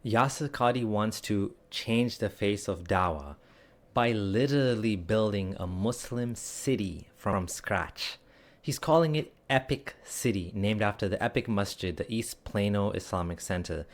Yasir Qadhi wants to change the face of Dawah by literally building a Muslim city from scratch. He's calling it Epic City, named after the Epic Masjid, the East Plano Islamic Center,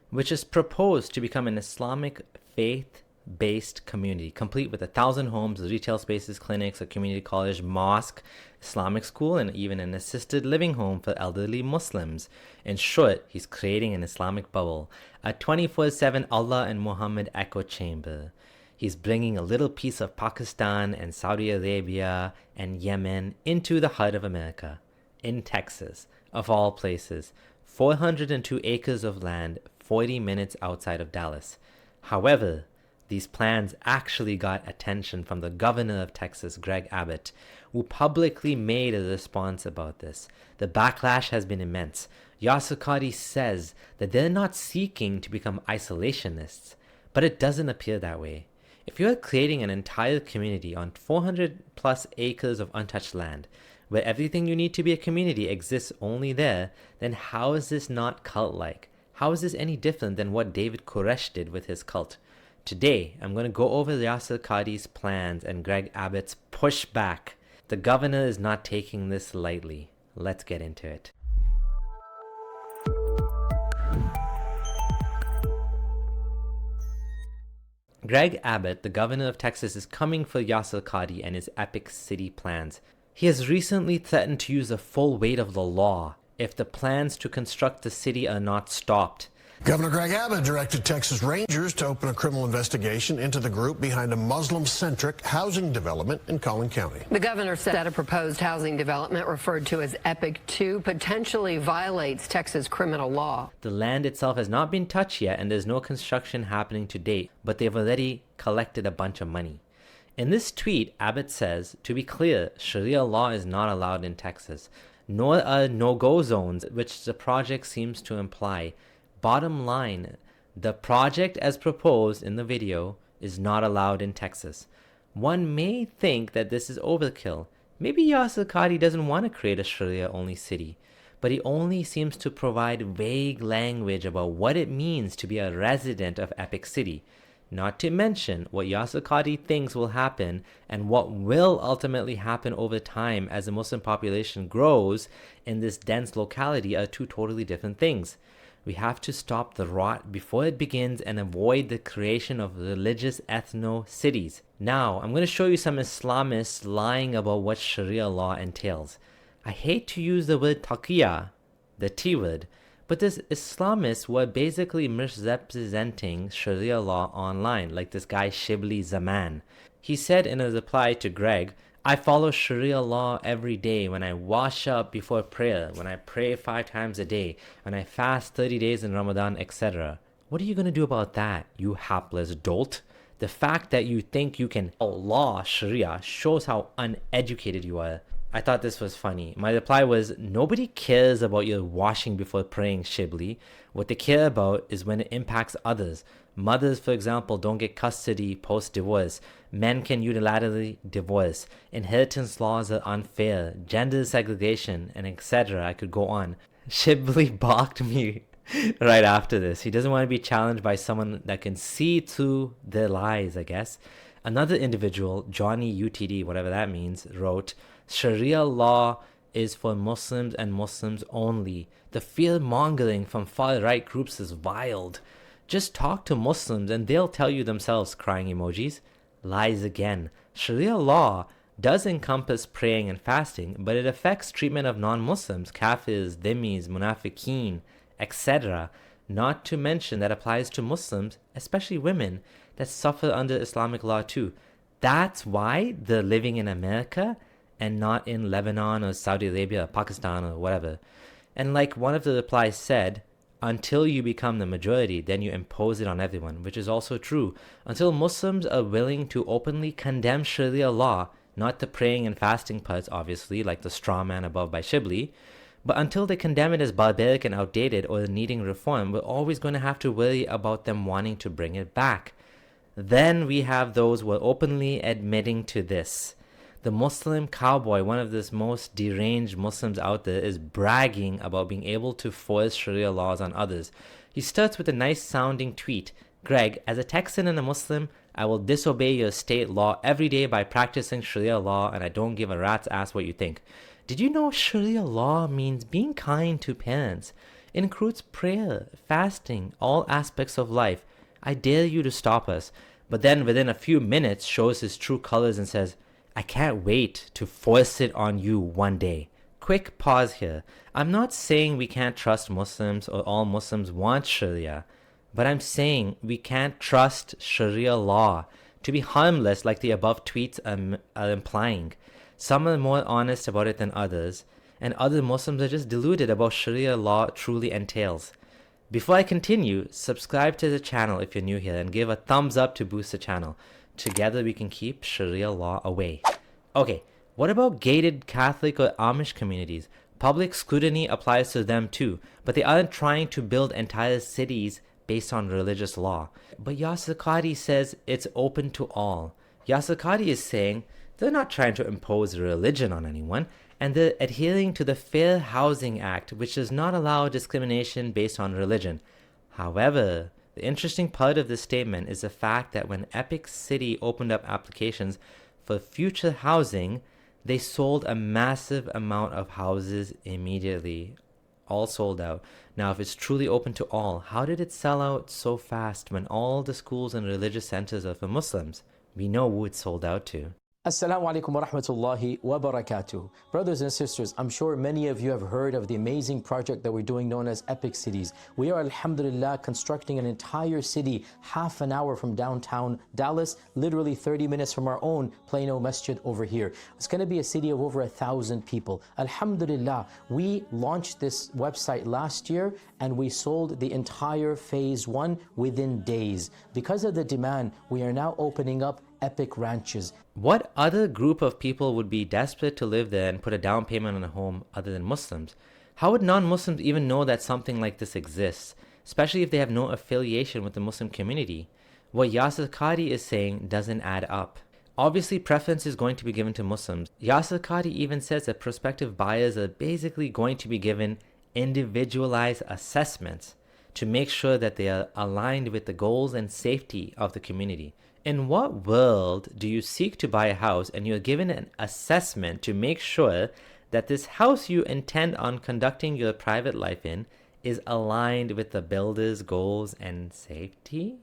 which is proposed to become an Islamic faith-based community, complete with 1,000 homes, retail spaces, clinics, a community college, mosque, Islamic school, and even an assisted living home for elderly Muslims. In short, he's creating an Islamic bubble, a 24/7 Allah and Muhammad echo chamber. He's bringing a little piece of Pakistan and Saudi Arabia and Yemen into the heart of America, in Texas, of all places, 402 acres of land, 40 minutes outside of Dallas. However, these plans actually got attention from the governor of Texas, Greg Abbott, who publicly made a response about this. The backlash has been immense. Yasir Qadhi says that they're not seeking to become isolationists, but it doesn't appear that way. If you're creating an entire community on 400 plus acres of untouched land, where everything you need to be a community exists only there, then how is this not cult-like? How is this any different than what David Koresh did with his cult? Today, I'm going to go over Yasir Qadhi's plans and Greg Abbott's pushback. The governor is not taking this lightly. Let's get into it. Greg Abbott, the governor of Texas, is coming for Yasir Qadhi and his epic city plans. He has recently threatened to use the full weight of the law if the plans to construct the city are not stopped. Governor Greg Abbott directed Texas Rangers to open a criminal investigation into the group behind a Muslim-centric housing development in Collin County. The governor said a proposed housing development referred to as Epic 2 potentially violates Texas criminal law. The land itself has not been touched yet and there's no construction happening to date, but they've already collected a bunch of money. In this tweet, Abbott says, to be clear, Sharia law is not allowed in Texas, nor are no-go zones, which the project seems to imply. Bottom line, the project as proposed in the video is not allowed in Texas. One may think that this is overkill. Maybe Yasir Qadhi doesn't want to create a Sharia-only city, but he only seems to provide vague language about what it means to be a resident of Epic City. Not to mention what Yasir Qadhi thinks will happen and what will ultimately happen over time as the Muslim population grows in this dense locality are two totally different things. We have to stop the rot before it begins and avoid the creation of religious ethno-cities. Now, I'm going to show you some Islamists lying about what Sharia law entails. I hate to use the word taqiyya, the T word, but there's Islamists who are basically misrepresenting Sharia law online, like this guy Shibli Zaman. He said in a reply to Greg, I follow Sharia law every day when I wash up before prayer, when I pray 5 times a day, when I fast 30 days in Ramadan, etc. What are you going to do about that, you hapless dolt? The fact that you think you can outlaw Sharia shows how uneducated you are. I thought this was funny. My reply was, nobody cares about your washing before praying, Shibli. What they care about is when it impacts others. Mothers, for example, don't get custody post-divorce. Men can unilaterally divorce. Inheritance laws are unfair. Gender segregation, and etc. I could go on. Shibli balked me right after this. He doesn't want to be challenged by someone that can see through their lies, I guess. Another individual, Johnny UTD, whatever that means, wrote, Sharia law is for Muslims and Muslims only. The fear-mongering from far-right groups is wild. Just talk to Muslims and they'll tell you themselves, crying emojis. Lies again. Sharia law does encompass praying and fasting, but it affects treatment of non-Muslims, kafirs, dhimmis, munafiqeen, etc. Not to mention that applies to Muslims, especially women, that suffer under Islamic law too. That's why they're living in America and not in Lebanon or Saudi Arabia or Pakistan or whatever. And like one of the replies said, until you become the majority, then you impose it on everyone, which is also true. Until Muslims are willing to openly condemn Sharia law, not the praying and fasting parts, obviously, like the straw man above by Shibli, but until they condemn it as barbaric and outdated or needing reform, we're always going to have to worry about them wanting to bring it back. Then we have those who are openly admitting to this. The Muslim cowboy, one of the most deranged Muslims out there, is bragging about being able to force Sharia laws on others. He starts with a nice sounding tweet. Greg, as a Texan and a Muslim, I will disobey your state law every day by practicing Sharia law, and I don't give a rat's ass what you think. Did you know Sharia law means being kind to parents? It includes prayer, fasting, all aspects of life. I dare you to stop us. But then within a few minutes shows his true colors and says, I can't wait to force it on you one day. Quick pause here. I'm not saying we can't trust Muslims or all Muslims want Sharia, but I'm saying we can't trust Sharia law to be harmless like the above tweets are implying. Some are more honest about it than others, and other Muslims are just deluded about Sharia law truly entails. Before I continue, subscribe to the channel if you're new here and give a thumbs up to boost the channel. Together we can keep Sharia law away. Okay, what about gated Catholic or Amish communities? Public scrutiny applies to them too, but they aren't trying to build entire cities based on religious law. But Yasir Qadhi says it's open to all. Yasir Qadhi is saying they're not trying to impose religion on anyone, and they're adhering to the Fair Housing Act, which does not allow discrimination based on religion. However, the interesting part of this statement is the fact that when Epic City opened up applications for future housing, they sold a massive amount of houses immediately, all sold out. Now, if it's truly open to all, how did it sell out so fast when all the schools and religious centers are for Muslims? We know who it's sold out to. Assalamu alaikum wa rahmatullahi wa barakatuh. Brothers and sisters, I'm sure many of you have heard of the amazing project that we're doing known as Epic Cities. We are, alhamdulillah, constructing an entire city half an hour from downtown Dallas, literally 30 minutes from our own Plano Masjid over here. It's going to be a city of over 1,000 people. Alhamdulillah, we launched this website last year and we sold the entire phase 1 within days. Because of the demand, we are now opening up Epic Ranches. What other group of people would be desperate to live there and put a down payment on a home other than Muslims? How would non-Muslims even know that something like this exists, especially if they have no affiliation with the Muslim community? What Yasir Qadhi is saying doesn't add up. Obviously, preference is going to be given to Muslims. Yasir Qadhi even says that prospective buyers are basically going to be given individualized assessments to make sure that they are aligned with the goals and safety of the community. In what world do you seek to buy a house and you're given an assessment to make sure that this house you intend on conducting your private life in is aligned with the builder's goals and safety?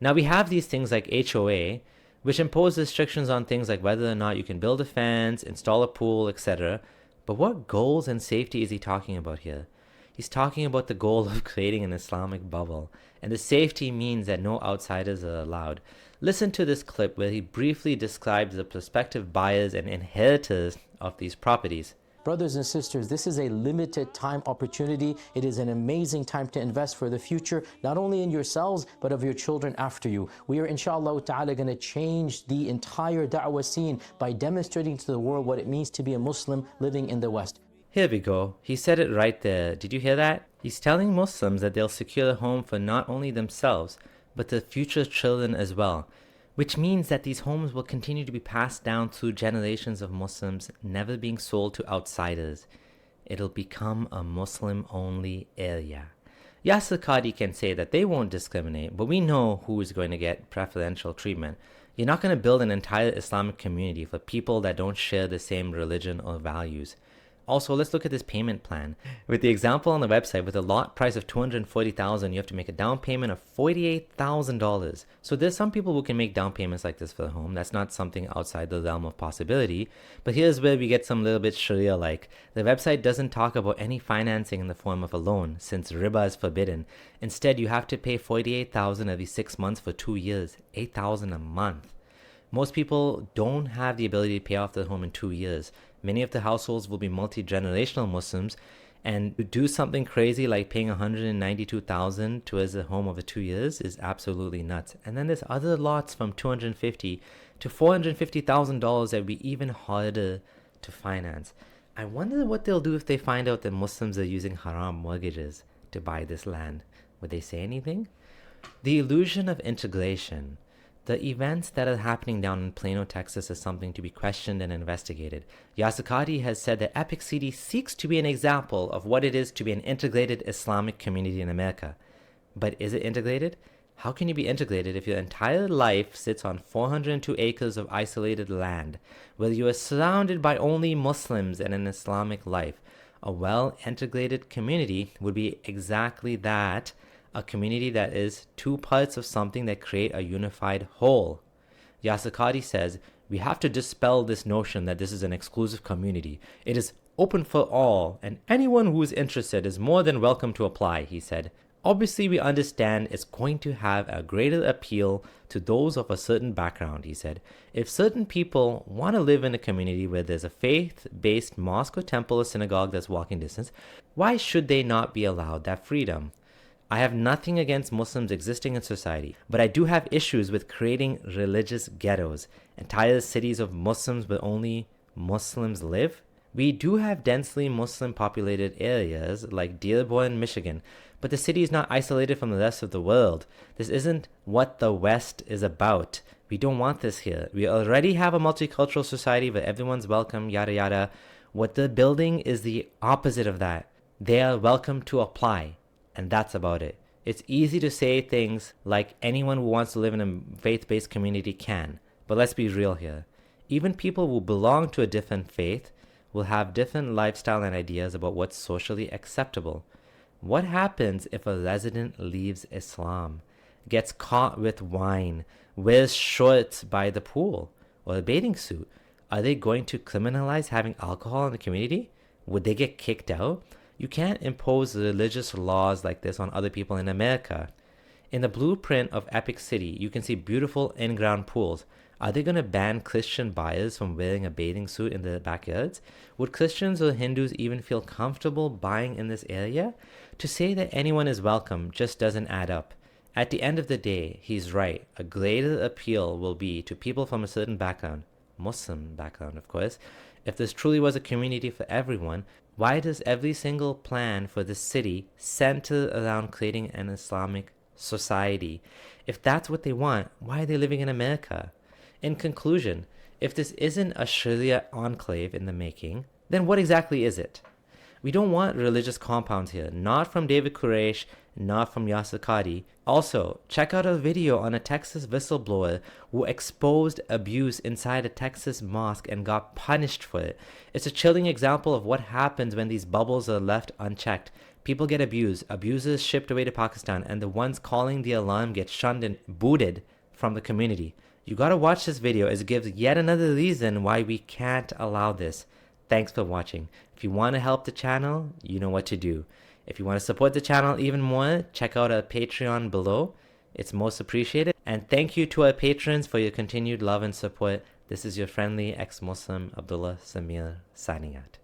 Now we have these things like HOA, which impose restrictions on things like whether or not you can build a fence, install a pool, etc. But what goals and safety is he talking about here? He's talking about the goal of creating an Islamic bubble, and the safety means that no outsiders are allowed. Listen to this clip where he briefly describes the prospective buyers and inheritors of these properties. Brothers and sisters, this is a limited time opportunity. It is an amazing time to invest for the future, not only in yourselves, but of your children after you. We are inshallah ta'ala going to change the entire da'wah scene by demonstrating to the world what it means to be a Muslim living in the West. Here we go. He said it right there. Did you hear that? He's telling Muslims that they'll secure a home for not only themselves, but their future children as well, which means that these homes will continue to be passed down through generations of Muslims, never being sold to outsiders. It'll become a Muslim-only area. Yasir Qadhi can say that they won't discriminate, but we know who is going to get preferential treatment. You're not going to build an entire Islamic community for people that don't share the same religion or values. Also, let's look at this payment plan. With the example on the website, with a lot price of $240,000, you have to make a down payment of $48,000. So there's some people who can make down payments like this for a home. That's not something outside the realm of possibility. But here's where we get some little bit Sharia-like. The website doesn't talk about any financing in the form of a loan, since riba is forbidden. Instead, you have to pay $48,000 every 6 months for 2 years, $8,000 a month. Most people don't have the ability to pay off their home in 2 years. Many of the households will be multi-generational Muslims, and to do something crazy like paying $192,000 towards a home over 2 years is absolutely nuts. And then there's other lots from $250,000 to $450,000 that would be even harder to finance. I wonder what they'll do if they find out that Muslims are using haram mortgages to buy this land. Would they say anything? The illusion of integration. The events that are happening down in Plano, Texas is something to be questioned and investigated. Yasir Qadhi has said that Epic City seeks to be an example of what it is to be an integrated Islamic community in America. But is it integrated? How can you be integrated if your entire life sits on 402 acres of isolated land, where you are surrounded by only Muslims and an Islamic life? A well-integrated community would be exactly that, a community that is two parts of something that create a unified whole. Yasir Qadhi says, we have to dispel this notion that this is an exclusive community. It is open for all, and anyone who is interested is more than welcome to apply, he said. Obviously, we understand it's going to have a greater appeal to those of a certain background, he said. If certain people want to live in a community where there's a faith-based mosque or temple or synagogue that's walking distance, why should they not be allowed that freedom? I have nothing against Muslims existing in society, but I do have issues with creating religious ghettos, entire cities of Muslims where only Muslims live. We do have densely Muslim populated areas like Dearborn, Michigan, but the city is not isolated from the rest of the world. This isn't what the West is about. We don't want this here. We already have a multicultural society where everyone's welcome, yada yada. What they're building is the opposite of that. They are welcome to apply, and that's about it. It's easy to say things like anyone who wants to live in a faith-based community can, but let's be real here. Even people who belong to a different faith will have different lifestyle and ideas about what's socially acceptable. What happens if a resident leaves Islam, gets caught with wine, wears shorts by the pool, or a bathing suit? Are they going to criminalize having alcohol in the community? Would they get kicked out? You can't impose religious laws like this on other people in America. In the blueprint of Epic City, you can see beautiful in-ground pools. Are they going to ban Christian buyers from wearing a bathing suit in their backyards? Would Christians or Hindus even feel comfortable buying in this area? To say that anyone is welcome just doesn't add up. At the end of the day, he's right. A greater appeal will be to people from a certain background, Muslim background, of course. If this truly was a community for everyone, why does every single plan for the city center around creating an Islamic society? If that's what they want, why are they living in America? In conclusion, if this isn't a Sharia enclave in the making, then what exactly is it? We don't want religious compounds here, not from David Quresh, not from Yasir Qadhi. Also, check out a video on a Texas whistleblower who exposed abuse inside a Texas mosque and got punished for it. It's a chilling example of what happens when these bubbles are left unchecked. People get abused, abusers shipped away to Pakistan, and the ones calling the alarm get shunned and booted from the community. You gotta watch this video as it gives yet another reason why we can't allow this. Thanks for watching. If you want to help the channel, you know what to do. If you want to support the channel even more, check out our Patreon below. It's most appreciated. And thank you to our patrons for your continued love and support. This is your friendly ex-Muslim Abdullah Samir signing out.